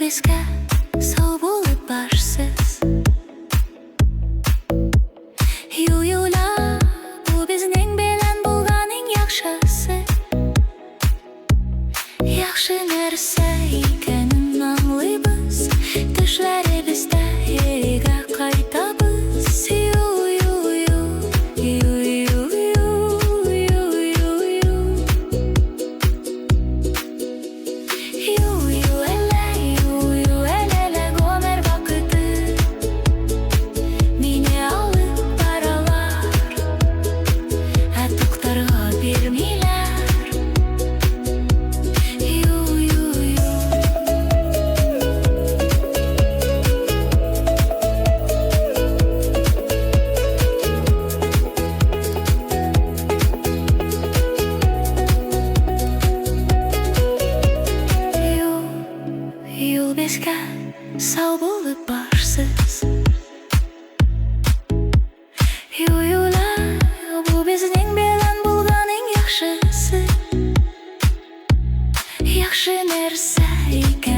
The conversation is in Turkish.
Bizga sog' bo'lib barsiz. Yo'la bu bizning bilan bo'lganing yaxshisi. Yaxshi narsa ekanini anglaymiz, tushlaribizda yerga qaytamiz. Yo'l bizga sog' bo'lib barsiz. Yo'la bu bizning bilan bo'lganing yaxshisi. Yaxshi narsa ekan.